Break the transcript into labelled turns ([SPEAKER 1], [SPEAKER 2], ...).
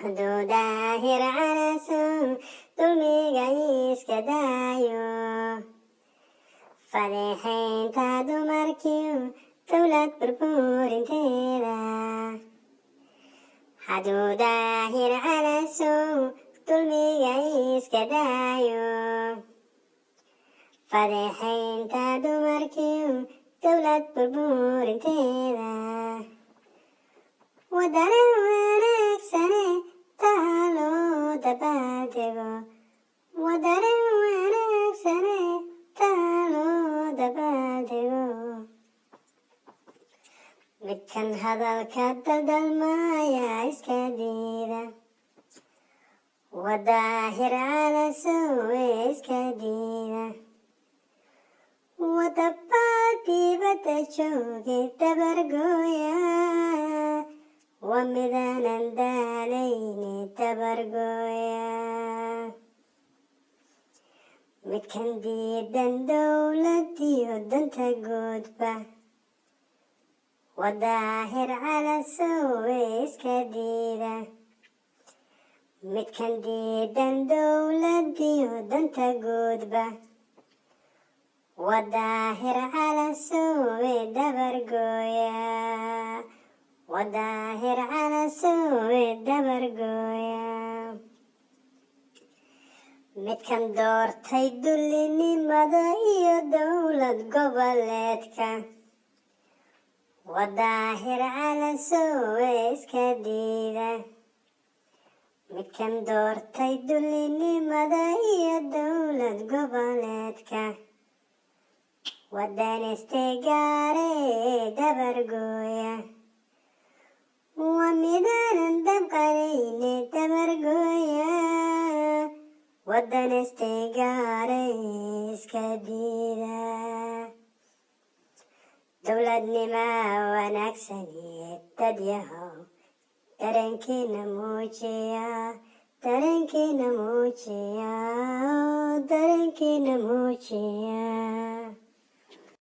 [SPEAKER 1] hadduu daahir calasow dulmiga iska daayo fadeexaynta dumarkiyo dowlad burburinteeda hadduu daahir calasow dulmiga iska daayo fadeexaynta dumarkiyo dowlad burburinteeda wadana wanaagsane taa loo dabaaldego wadana wanaagsane taa loo dabaaldego midkan hadalka daldalmaya iska diida wadaahir calasow iska diida wadabaa dibadda jooge dabargooya waa midaanan daalayne dabargooya midkan diidan dowladiyo danta guudba wadaahir calasow iska diida midkan diidan dowladiyo danta guudba wadaahir calasow dabargooya wadaahir calasow dabargooya midkan doortay dullinimada iyo dowlad goboleedka wadaahir calasow iska diida midkan doortay dullinimada iyo dowlad goboleedka wadaniste gaare dabargooya waa midaanan dabqanayne dabargooya wadaniste gaare iska diida dowladnima wanaagsaniye dad yahow dareenkiina muujiya dareenkiina muujiya dareenkiina muujiya